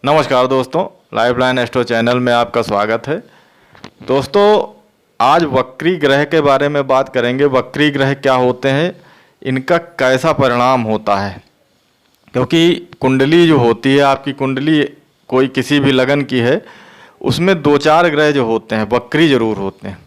नमस्कार दोस्तों, lifeline astro channel में आपका स्वागत है। दोस्तों, आज वक्री ग्रह के बारे में बात करेंगे। वक्री ग्रह क्या होते हैं, इनका कैसा परिणाम होता है। क्योंकि कुंडली जो होती है, आपकी कुंडली कोई किसी भी लगन की है, उसमें दो चार ग्रह जो होते हैं वक्री जरूर होते हैं।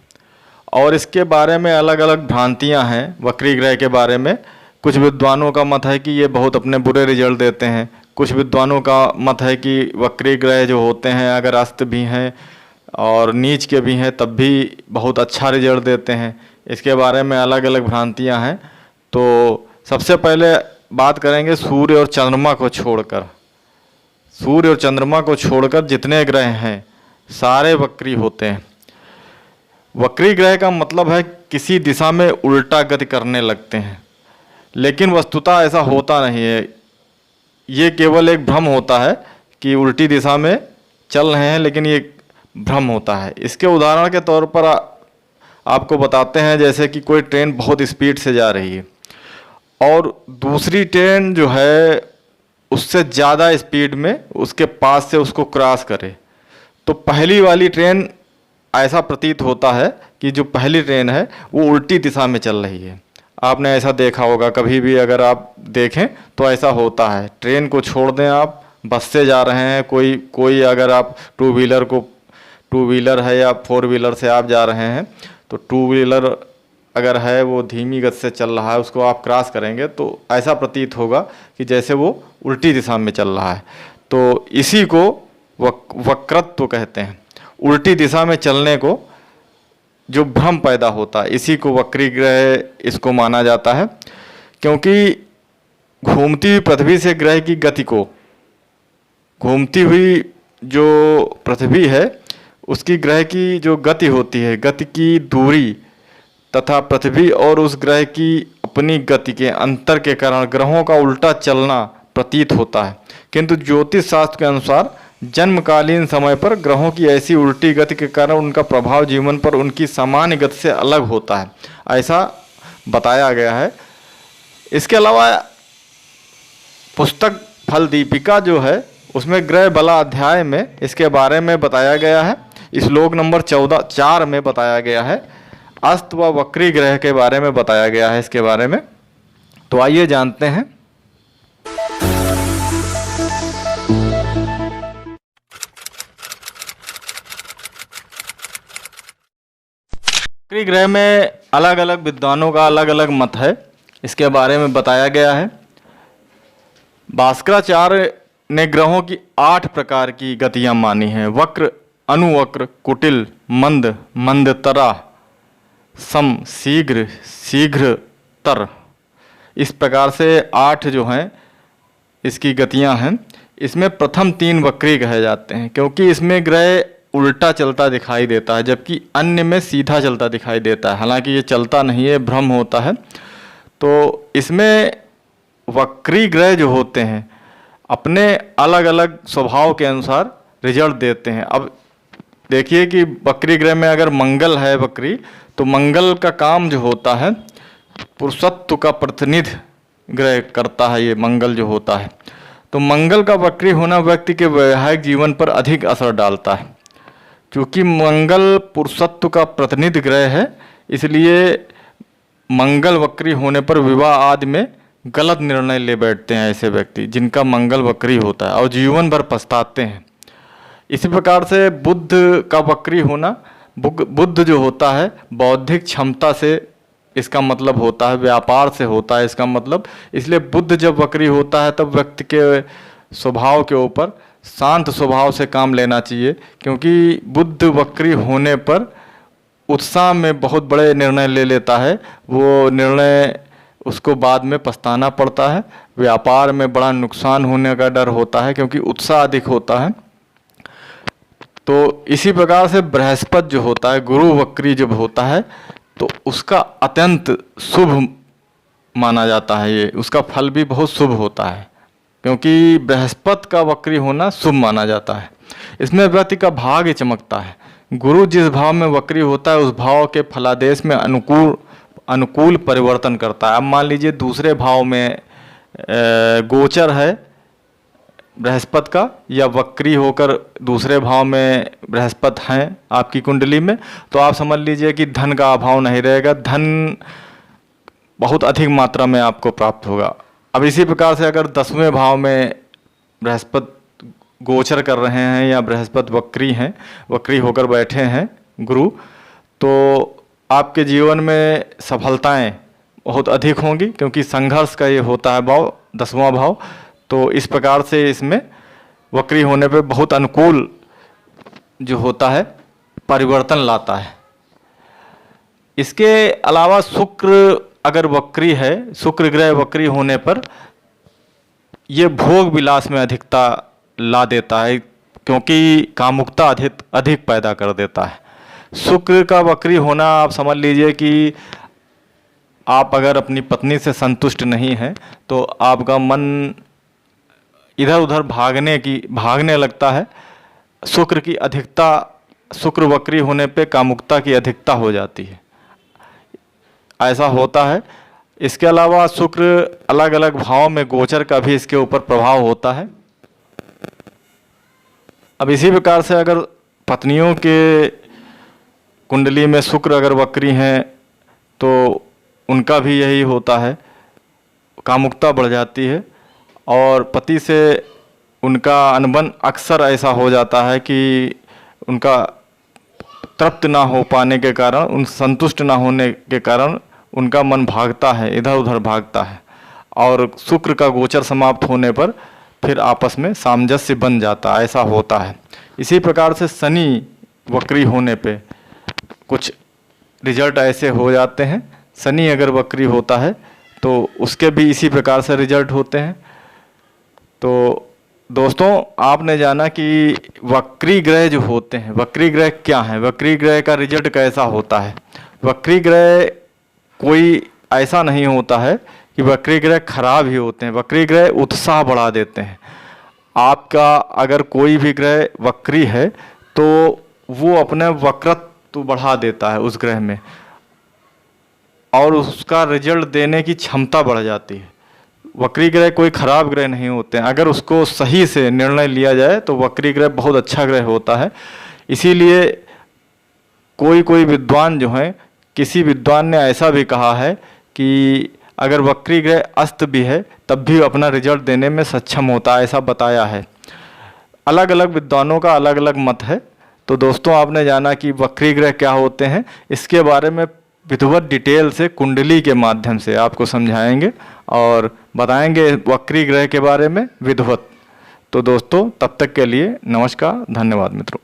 और इसके बारे में अलग अलग भ्रांतियां हैं वक्री ग्रह के बारे में। कुछ विद्वानों का मत है कि ये बहुत अपने बुरे रिजल्ट देते हैं। कुछ विद्वानों का मत है कि वक्री ग्रह जो होते हैं अगर अस्त भी हैं और नीच के भी हैं तब भी बहुत अच्छा रिजल्ट देते हैं। इसके बारे में अलग अलग भ्रांतियां हैं। तो सबसे पहले बात करेंगे सूर्य और चंद्रमा को छोड़कर। सूर्य और चंद्रमा को छोड़कर जितने ग्रह हैं सारे वक्री होते हैं। वक्री ग्रह का मतलब है किसी दिशा में उल्टा गति करने लगते हैं, लेकिन वस्तुतः ऐसा होता नहीं है। ये केवल एक भ्रम होता है कि उल्टी दिशा में चल रहे हैं, लेकिन ये भ्रम होता है। इसके उदाहरण के तौर पर आपको बताते हैं, जैसे कि कोई ट्रेन बहुत स्पीड से जा रही है और दूसरी ट्रेन जो है उससे ज़्यादा स्पीड में उसके पास से उसको क्रॉस करे, तो पहली वाली ट्रेन ऐसा प्रतीत होता है कि जो पहली ट्रेन है वो उल्टी दिशा में चल रही है। आपने ऐसा देखा होगा, कभी भी अगर आप देखें तो ऐसा होता है। ट्रेन को छोड़ दें, आप बस से जा रहे हैं, कोई अगर आप टू व्हीलर है या फोर व्हीलर से आप जा रहे हैं, तो टू व्हीलर अगर है वो धीमी गति से चल रहा है, उसको आप क्रॉस करेंगे तो ऐसा प्रतीत होगा कि जैसे वो उल्टी दिशा में चल रहा है। तो इसी को वक्रत्व कहते हैं। उल्टी दिशा में चलने को जो भ्रम पैदा होता है, इसी को वक्री ग्रह इसको माना जाता है। क्योंकि घूमती हुई पृथ्वी से ग्रह की गति को, घूमती हुई जो पृथ्वी है उसकी ग्रह की जो गति होती है, गति की दूरी तथा पृथ्वी और उस ग्रह की अपनी गति के अंतर के कारण ग्रहों का उल्टा चलना प्रतीत होता है। किंतु ज्योतिष शास्त्र के अनुसार जन्मकालीन समय पर ग्रहों की ऐसी उल्टी गति के कारण उनका प्रभाव जीवन पर उनकी सामान्य गति से अलग होता है, ऐसा बताया गया है। इसके अलावा पुस्तक फल दीपिका जो है उसमें ग्रह बला अध्याय में इसके बारे में बताया गया है। श्लोक नंबर 4 में बताया गया है, अस्त व वक्री ग्रह के बारे में बताया गया है इसके बारे में। तो आइए जानते हैं। वक्री ग्रह में अलग अलग विद्वानों का अलग अलग मत है, इसके बारे में बताया गया है। भास्कराचार्य ने ग्रहों की 8 प्रकार की गतियां मानी हैं। वक्र, अनुवक्र, कुटिल, मंद, मंदतरा, सम, शीघ्र, शीघ्रतर। इस प्रकार से 8 जो हैं इसकी गतियां हैं। इसमें प्रथम 3 वक्री कहे जाते हैं, क्योंकि इसमें ग्रह उल्टा चलता दिखाई देता है, जबकि अन्य में सीधा चलता दिखाई देता है। हालांकि ये चलता नहीं है, भ्रम होता है। तो इसमें वक्री ग्रह जो होते हैं अपने अलग अलग स्वभाव के अनुसार रिजल्ट देते हैं। अब देखिए कि वक्री ग्रह में अगर मंगल है वक्री, तो मंगल का काम जो होता है पुरुषत्व का प्रतिनिधि ग्रह करता है। ये मंगल जो होता है, तो मंगल का वक्री होना व्यक्ति के वैवाहिक जीवन पर अधिक असर डालता है। क्योंकि मंगल पुरुषत्व का प्रतिनिधि ग्रह है, इसलिए मंगल वक्री होने पर विवाह आदि में गलत निर्णय ले बैठते हैं ऐसे व्यक्ति जिनका मंगल वक्री होता है, और जीवन भर पछताते हैं। इसी प्रकार से बुध का वक्री होना, बुध जो होता है बौद्धिक क्षमता से इसका मतलब होता है, व्यापार से होता है इसका मतलब। इसलिए बुध जब वक्री होता है तब व्यक्ति के स्वभाव के ऊपर शांत स्वभाव से काम लेना चाहिए। क्योंकि बुध वक्री होने पर उत्साह में बहुत बड़े निर्णय ले लेता है, वो निर्णय उसको बाद में पछताना पड़ता है। व्यापार में बड़ा नुकसान होने का डर होता है, क्योंकि उत्साह अधिक होता है। तो इसी प्रकार से बृहस्पति जो होता है, गुरु वक्री जब होता है तो उसका अत्यंत शुभ माना जाता है। ये उसका फल भी बहुत शुभ होता है, क्योंकि बृहस्पति का वक्री होना शुभ माना जाता है। इसमें व्यक्ति का भाग्य चमकता है। गुरु जिस भाव में वक्री होता है उस भाव के फलादेश में अनुकूल परिवर्तन करता है। अब मान लीजिए दूसरे भाव में गोचर है बृहस्पति का या वक्री होकर दूसरे भाव में बृहस्पति हैं आपकी कुंडली में, तो आप समझ लीजिए कि धन का अभाव नहीं रहेगा, धन बहुत अधिक मात्रा में आपको प्राप्त होगा। अब इसी प्रकार से अगर 10वें भाव में बृहस्पति गोचर कर रहे हैं या बृहस्पति वक्री हैं, वक्री होकर बैठे हैं गुरु, तो आपके जीवन में सफलताएं बहुत अधिक होंगी, क्योंकि संघर्ष का ये होता है भाव 10वां भाव। तो इस प्रकार से इसमें वक्री होने पे बहुत अनुकूल जो होता है परिवर्तन लाता है। इसके अलावा शुक्र अगर वक्री है, शुक्र ग्रह वक्री होने पर ये भोग विलास में अधिकता ला देता है, क्योंकि कामुकता अधिक पैदा कर देता है। शुक्र का वक्री होना आप समझ लीजिए कि आप अगर अपनी पत्नी से संतुष्ट नहीं हैं तो आपका मन इधर उधर भागने लगता है। शुक्र की अधिकता, शुक्र वक्री होने पे कामुकता की अधिकता हो जाती है, ऐसा होता है। इसके अलावा शुक्र अलग अलग भाव में गोचर का भी इसके ऊपर प्रभाव होता है। अब इसी प्रकार से अगर पत्नियों के कुंडली में शुक्र अगर वक्री हैं तो उनका भी यही होता है, कामुकता बढ़ जाती है और पति से उनका अनबन अक्सर ऐसा हो जाता है कि उनका तृप्त ना हो पाने के कारण, उन संतुष्ट ना होने के कारण उनका मन भागता है, इधर उधर भागता है, और शुक्र का गोचर समाप्त होने पर फिर आपस में सामंजस्य बन जाता है, ऐसा होता है। इसी प्रकार से शनि वक्री होने पे कुछ रिजल्ट ऐसे हो जाते हैं। शनि अगर वक्री होता है तो उसके भी इसी प्रकार से रिजल्ट होते हैं। तो दोस्तों, आपने जाना कि वक्री ग्रह जो होते हैं, वक्री ग्रह क्या हैं, वक्री ग्रह का रिजल्ट कैसा होता है। वक्री ग्रह कोई ऐसा नहीं होता है कि वक्री ग्रह खराब ही होते हैं, वक्री ग्रह उत्साह बढ़ा देते हैं। आपका अगर कोई भी ग्रह वक्री है तो वो अपने वक्रत्व बढ़ा देता है उस ग्रह में, और उसका रिजल्ट देने की क्षमता बढ़ जाती है। वक्री ग्रह कोई खराब ग्रह नहीं होते हैं, अगर उसको सही से निर्णय लिया जाए तो वक्री ग्रह बहुत अच्छा ग्रह होता है। इसीलिए कोई विद्वान जो हैं, किसी विद्वान ने ऐसा भी कहा है कि अगर वक्री ग्रह अस्त भी है तब भी अपना रिजल्ट देने में सक्षम होता है, ऐसा बताया है। अलग अलग विद्वानों का अलग अलग मत है। तो दोस्तों, आपने जाना कि वक्री ग्रह क्या होते हैं, इसके बारे में विधिवत डिटेल से कुंडली के माध्यम से आपको समझाएंगे और बताएंगे वक्री ग्रह के बारे में विधिवत। तो दोस्तों, तब तक के लिए नमस्कार, धन्यवाद मित्रों।